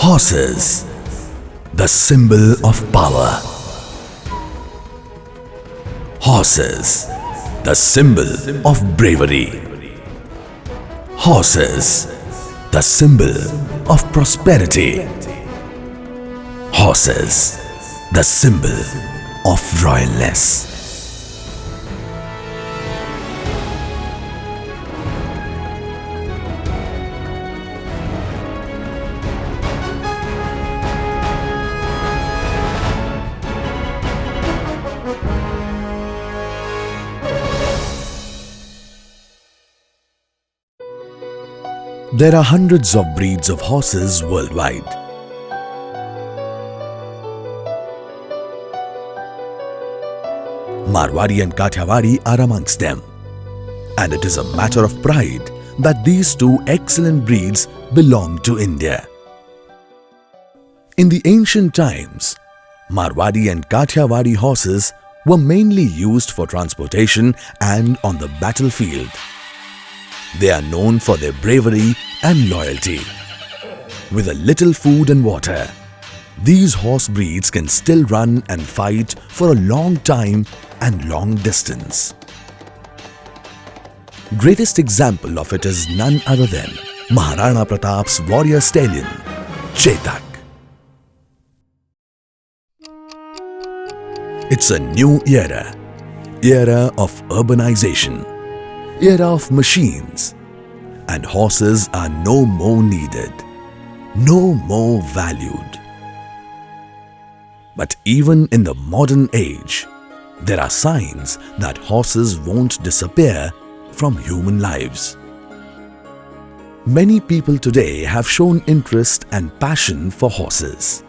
Horses, the symbol of power. Horses, the symbol of bravery. Horses, the symbol of prosperity. Horses, the symbol of royalness. There are hundreds of breeds of horses worldwide. Marwari and Kathiawadi are amongst them. And it is a matter of pride that these two excellent breeds belong to India. In the ancient times, Marwari and Kathiawadi horses were mainly used for transportation and on the battlefield. They are known for their bravery and loyalty. With a little food and water, these horse breeds can still run and fight for a long time and long distance. Greatest example of it is none other than Maharana Pratap's warrior stallion, Chetak. It's a new era of urbanization, era of machines, and horses are no more needed, no more valued. But even in the modern age, there are signs that horses won't disappear from human lives. Many people today have shown interest and passion for horses.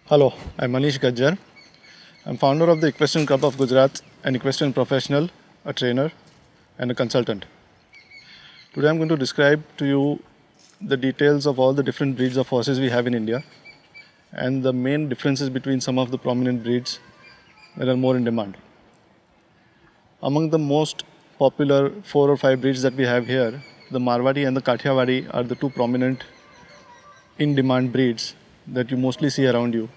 Hello, I'm Anish Gajjar. I'm founder of the Equestrian Club of Gujarat, an equestrian professional, a trainer and a consultant. Today I'm going to describe to you the details of all the different breeds of horses we have in India and the main differences between some of the prominent breeds that are more in demand. Among the most popular 4 or 5 breeds that we have here, the Marwadi and the Kathiawadi are the two prominent in-demand breeds that you mostly see around you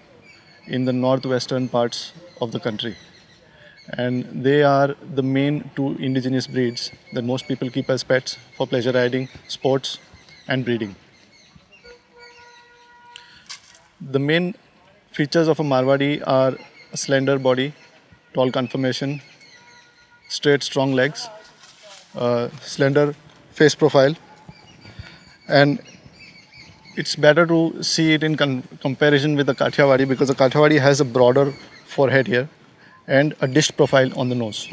in the northwestern parts of the country. And they are the main two indigenous breeds that most people keep as pets for pleasure riding, sports and breeding. The main features of a Marwadi are a slender body, tall conformation, straight strong legs, slender face profile, and it's better to see it in comparison with the Kathiawadi because the Kathiawadi has a broader forehead here and a dished profile on the nose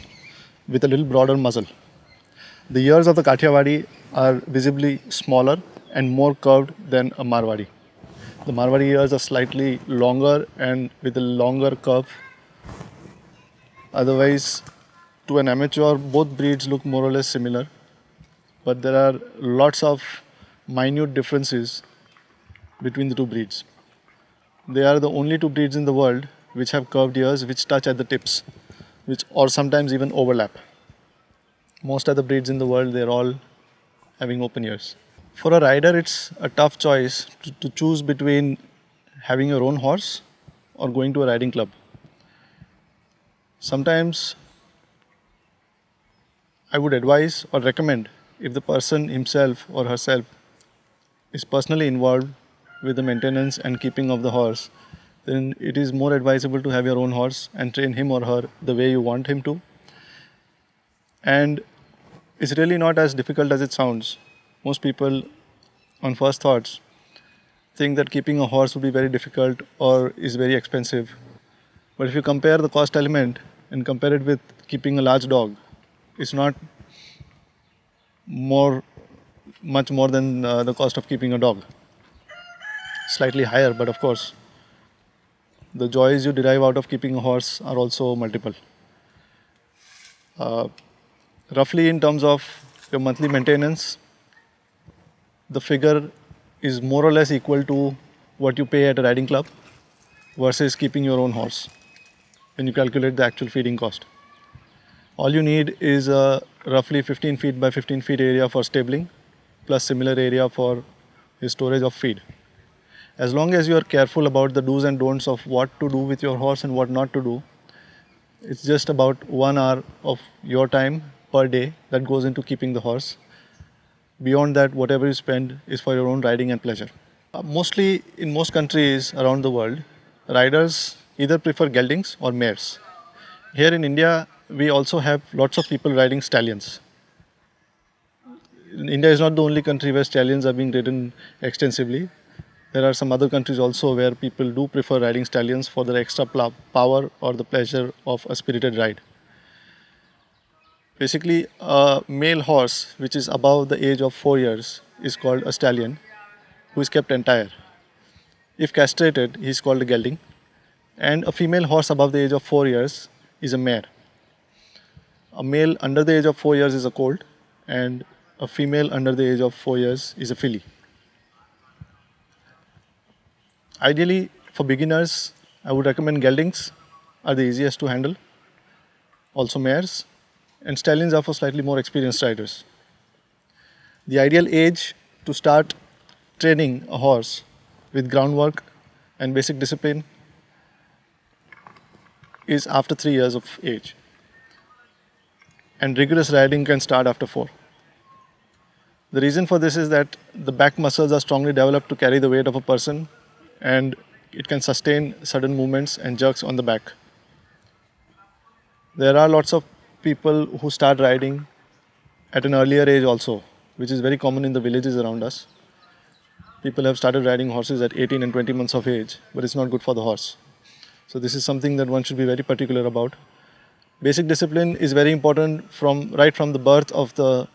with a little broader muzzle. The ears of the Kathiawadi are visibly smaller and more curved than a Marwadi. The Marwadi ears are slightly longer and with a longer curve. Otherwise, to an amateur, both breeds look more or less similar, but there are lots of minute differences between the two breeds. They are the only two breeds in the world which have curved ears which touch at the tips, or sometimes even overlap. Most other breeds in the world, they're all having open ears. For a rider, it's a tough choice to choose between having your own horse or going to a riding club. Sometimes I would advise or recommend, if the person himself or herself is personally involved with the maintenance and keeping of the horse, then it is more advisable to have your own horse and train him or her the way you want him to. And it's really not as difficult as it sounds. Most people, on first thoughts, think that keeping a horse would be very difficult or is very expensive. But if you compare the cost element and compare it with keeping a large dog, it's not much more than the cost of keeping a dog. Slightly higher, but of course, the joys you derive out of keeping a horse are also multiple. Roughly in terms of your monthly maintenance, the figure is more or less equal to what you pay at a riding club versus keeping your own horse when you calculate the actual feeding cost. All you need is a roughly 15 feet by 15 feet area for stabling plus similar area for the storage of feed. As long as you are careful about the do's and don'ts of what to do with your horse and what not to do, it's just about 1 hour of your time per day that goes into keeping the horse. Beyond that, whatever you spend is for your own riding and pleasure. Mostly in most countries around the world, riders either prefer geldings or mares. Here in India, we also have lots of people riding stallions. India is not the only country where stallions are being ridden extensively. There are some other countries also where people do prefer riding stallions for their extra power or the pleasure of a spirited ride. Basically, a male horse which is above the age of 4 years is called a stallion, who is kept entire. If castrated, he is called a gelding. And a female horse above the age of 4 years is a mare. A male under the age of 4 years is a colt, and a female under the age of 4 years is a filly. Ideally, for beginners, I would recommend geldings are the easiest to handle, also mares, and stallions are for slightly more experienced riders. The ideal age to start training a horse with groundwork and basic discipline is after 3 years of age, and rigorous riding can start after 4. The reason for this is that the back muscles are strongly developed to carry the weight of a person, and it can sustain sudden movements and jerks on the back. There are lots of people who start riding at an earlier age also, which is very common in the villages around us. People have started riding horses at 18 and 20 months of age, but it's not good for the horse. So this is something that one should be very particular about. Basic discipline is very important right from the birth of the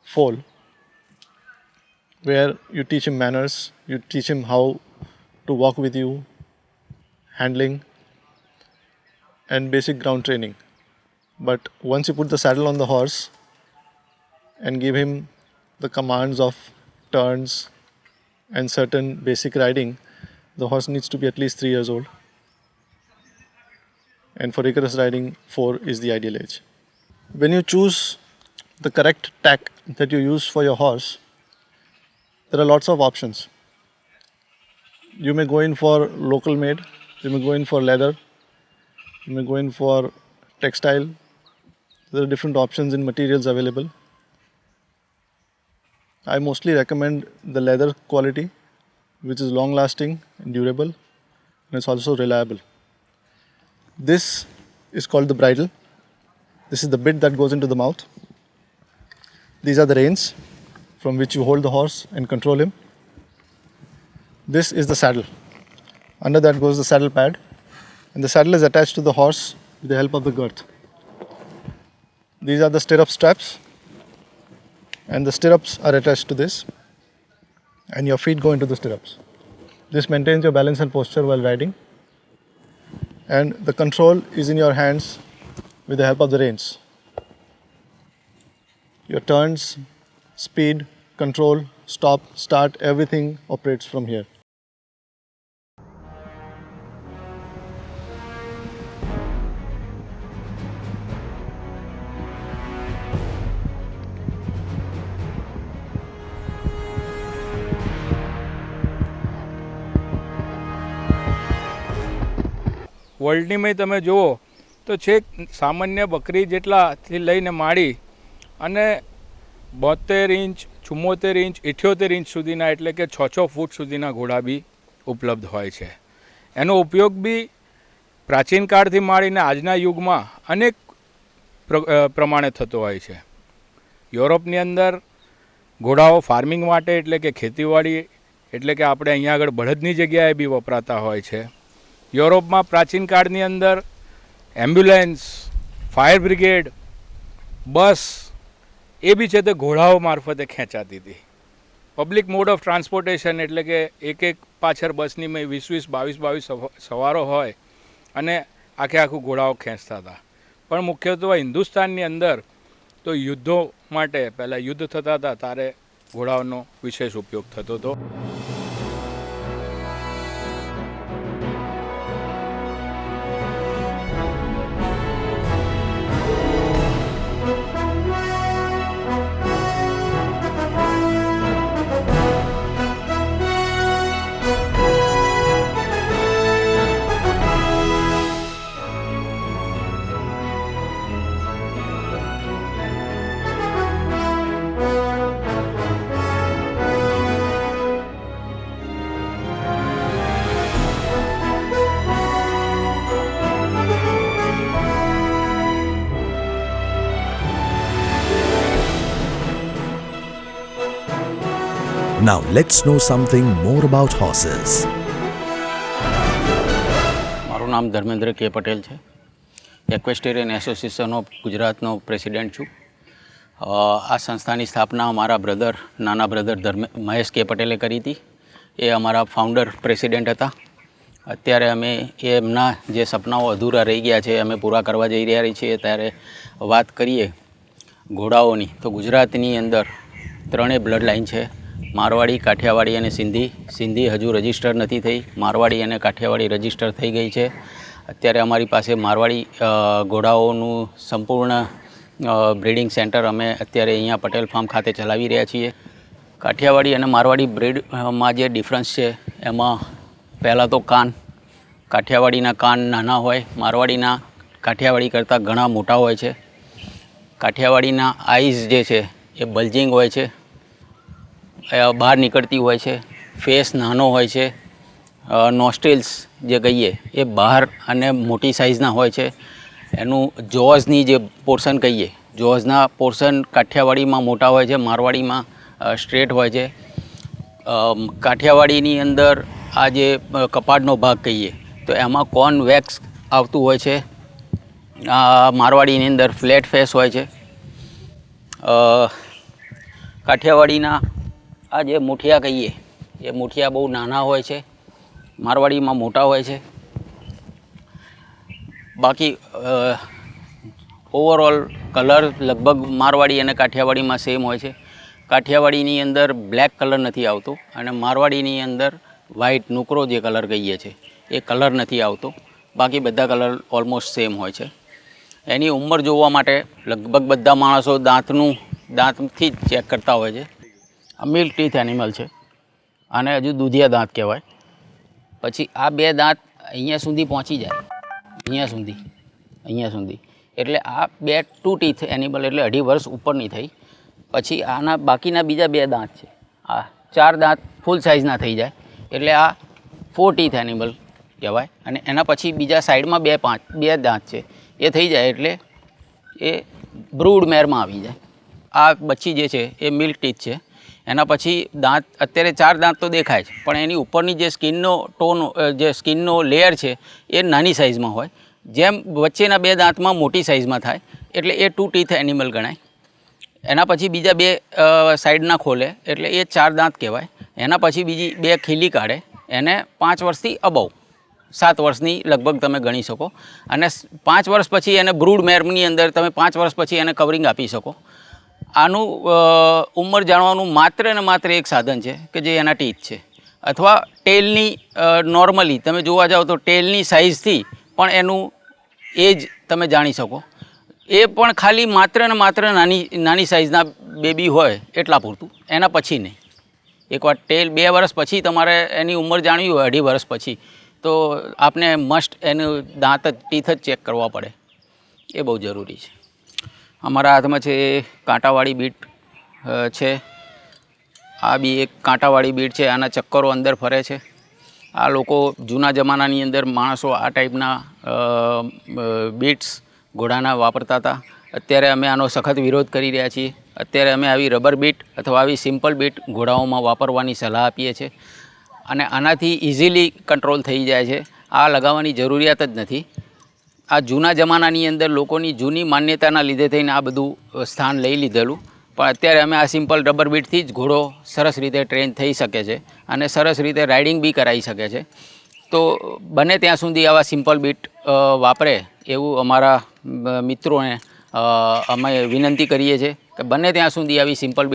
foal, where you teach him manners, you teach him how to walk with you, handling, and basic ground training. But once you put the saddle on the horse and give him the commands of turns and certain basic riding, the horse needs to be at least 3 years old. And for rigorous riding, 4 is the ideal age. When you choose the correct tack that you use for your horse, there are lots of options. You may go in for local made, you may go in for leather, you may go in for textile. There are different options in materials available. I mostly recommend the leather quality, which is long lasting and durable, and it's also reliable. This is called the bridle. This is the bit that goes into the mouth. These are the reins from which you hold the horse and control him. This is the saddle. Under that goes the saddle pad, and the saddle is attached to the horse with the help of the girth. These are the stirrup straps, and the stirrups are attached to this, and your feet go into the stirrups. This maintains your balance and posture while riding, and the control is in your hands with the help of the reins. Your turns, speed, control, stop, start, everything operates from here. વર્લ્ડની મેં તમે જુઓ તો છેક સામાન્ય બકરી જેટલાથી લઈને માંડી અને 72 ઇંચ 74 ઇંચ 78 ઇંચ સુધીના એટલે કે 6 ફૂટ સુધીના ઘોડા બી ઉપલબ્ધ હોય છે. એનો ઉપયોગ બી પ્રાચીન કાળથી માંડીને આજના યુગમાં અનેક પ્રમાણે થતો હોય છે. યુરોપની અંદર ઘોડાઓ ફાર્મિંગ માટે એટલે કે ખેતીવાડી એટલે કે આપણે અહીંયા આગળ બળદની જગ્યાએ બી વપરાતા હોય છે. યુરોપમાં પ્રાચીન કાળની અંદર એમ્બ્યુલન્સ, ફાયર બ્રિગેડ, બસ એ બી છે તે ઘોડાઓ મારફતે ખેંચાતી હતી. પબ્લિક મોડ ઓફ ટ્રાન્સપોર્ટેશન એટલે કે એક પાછળ બસની મેં 20-22 સવારો હોય અને આખું ઘોડાઓ ખેંચતા હતા. પણ મુખ્યત્વે હિન્દુસ્તાનની અંદર તો યુદ્ધો માટે પહેલાં યુદ્ધ થતા હતા ત્યારે ઘોડાઓનો વિશેષ ઉપયોગ થતો હતો. Now let's know something more about horses. મારું નામ ધર્મેન્દ્ર કે પટેલ છે. એક્વેસ્ટેરિયન એસોસિએશન ઓફ ગુજરાતનો પ્રેસિડેન્ટ છું. આ સંસ્થાની સ્થાપના મારા નાના બ્રધર મહેશ કે પટેલે કરી હતી. એ અમારા ફાઉન્ડર પ્રેસિડેન્ટ હતા. અત્યારે અમે એમના જે સપનાઓ અધૂરા રહી ગયા છે અમે પૂરા કરવા જઈ રહ્યા છીએ. ત્યારે વાત કરીએ ઘોડાઓની તો ગુજરાતની અંદર ત્રણેય બ્લડ લાઇન છે. મારવાડી, કાઠિયાવાડી અને સિંધી હજુ રજિસ્ટર નથી થઈ. મારવાડી અને કાઠિયાવાડી રજિસ્ટર થઈ ગઈ છે. અત્યારે અમારી પાસે મારવાડી ઘોડાઓનું સંપૂર્ણ બ્રીડિંગ સેન્ટર અમે અત્યારે અહીંયા પટેલ ફાર્મ ખાતે ચલાવી રહ્યા છીએ. કાઠિયાવાડી અને મારવાડી બ્રીડમાં જે ડિફરન્સ છે એમાં પહેલાં તો કાઠિયાવાડીના કાન નાના હોય, કાઠિયાવાડી કરતાં ઘણા મોટા હોય છે. કાઠિયાવાડીના આઈઝ જે છે એ બલ્જિંગ હોય છે, બહાર નીકળતી હોય છે. ફેસ નાનો હોય છે. નોસ્ટ્રિલ્સ જે કહીએ એ બહાર અને મોટી સાઇઝના હોય છે. એનું જોઝની જે પોર્શન કહીએ, જોઝના પોર્શન કાઠિયાવાડીમાં મોટા હોય છે, મારવાડીમાં સ્ટ્રેટ હોય છે. કાઠિયાવાડીની અંદર આ જે કપાળનો ભાગ કહીએ તો એમાં કોનવેક્સ આવતું હોય છે. મારવાડીની અંદર ફ્લેટ ફેસ હોય છે. કાઠિયાવાડીના આ જે મુઠિયા કહીએ એ મુઠિયા બહુ નાના હોય છે, મારવાડીમાં મોટા હોય છે. બાકી ઓવરઓલ કલર લગભગ મારવાડી અને કાઠિયાવાડીમાં સેમ હોય છે. કાઠિયાવાડીની અંદર બ્લેક કલર નથી આવતો અને મારવાડીની અંદર વ્હાઇટ નુકરો જે કલર કહીએ છીએ એ કલર નથી આવતો. બાકી બધા કલર ઓલમોસ્ટ સેમ હોય છે. એની ઉંમર જોવા માટે લગભગ બધા માણસો દાંતથી જ ચેક કરતા હોય છે. આ મિલ્ક ટીથ એનિમલ છે. આને હજુ દૂધિયા દાંત કહેવાય. પછી આ બે દાંત અહીંયા સુધી પહોંચી જાય, અહીંયા સુધી એટલે આ બે 2 ટીથ એનિમલ એટલે 2.5 વર્ષ ઉપરની થઈ. પછી આના બાકીના બીજા 2 દાંત છે, આ 4 દાંત ફૂલ સાઇઝના થઈ જાય એટલે આ 4 ટીથ એનિમલ કહેવાય. અને એના પછી બીજા સાઈડમાં 2 દાંત છે એ થઈ જાય એટલે એ બ્રૂડ મેરમાં આવી જાય. આ બચ્ચી જે છે એ મિલ્ક ટીથ છે. એના પછી દાંત અત્યારે 4 દાંત તો દેખાય છે પણ એની ઉપરની જે સ્કિનનો લેયર છે એ નાની સાઇઝમાં હોય. જેમ વચ્ચેના 2 દાંતમાં મોટી સાઇઝમાં થાય એટલે એ 2 ટીથ એનિમલ ગણાય. એના પછી બીજા 2 સાઈડના ખોલે એટલે એ 4 દાંત કહેવાય. એના પછી બીજી 2 ખીલી કાઢે એને 5 વર્ષથી અબવ 7 વર્ષની લગભગ તમે ગણી શકો. અને 5 વર્ષ પછી એને બ્રૂડ મેરની અંદર તમે 5 વર્ષ પછી એને કવરિંગ આપી શકો. આનું ઉંમર જાણવાનું માત્ર ને માત્ર એક સાધન છે કે જે એના ટીથ છે અથવા ટેલની નોર્મલી તમે જોવા જાઓ તો ટેલની સાઇઝથી પણ એનું એજ તમે જાણી શકો. એ પણ ખાલી માત્ર ને માત્ર નાની સાઇઝના બેબી હોય એટલા પૂરતું, એના પછી નહીં. એકવાર ટેલ 2 વર્ષ પછી તમારે એની ઉંમર જાણવી હોય 2.5 વર્ષ પછી તો આપને મસ્ટ એનું ટીથ જ ચેક કરવા પડે. એ બહુ જરૂરી છે. અમારા હાથમાં છે કાંટાવાળી બીટ છે. આ બી એક કાંટાવાળી બીટ છે. આના ચક્કરો અંદર ફરે છે. આ લોકો જૂના જમાનાની અંદર માણસો આ ટાઈપના બીટ્સ ઘોડાના વાપરતા હતા. અત્યારે અમે આનો સખત વિરોધ કરી રહ્યા છીએ. અત્યારે અમે આવી રબર બીટ અથવા આવી સિમ્પલ બીટ ઘોડાઓમાં વાપરવાની સલાહ આપીએ છીએ અને આનાથી ઇઝીલી કંટ્રોલ થઈ જાય છે. આ લગાવવાની જરૂરિયાત જ નથી. આ જૂના જમાનાની અંદર લોકોની જૂની માન્યતાના લીધે થઈને આ બધું સ્થાન લઈ લીધેલું. પણ અત્યારે અમે આ સિમ્પલ રબર બીટથી જ ઘોડો સરસ રીતે ટ્રેન થઈ શકે છે અને સરસ રીતે રાઇડિંગ બી કરાવી શકે છે. તો બને ત્યાં સુધી આવા સિમ્પલ બીટ વાપરે એવું અમારા મિત્રોને અમે વિનંતી કરીએ છીએ કે બને ત્યાં સુધી આવી સિમ્પલ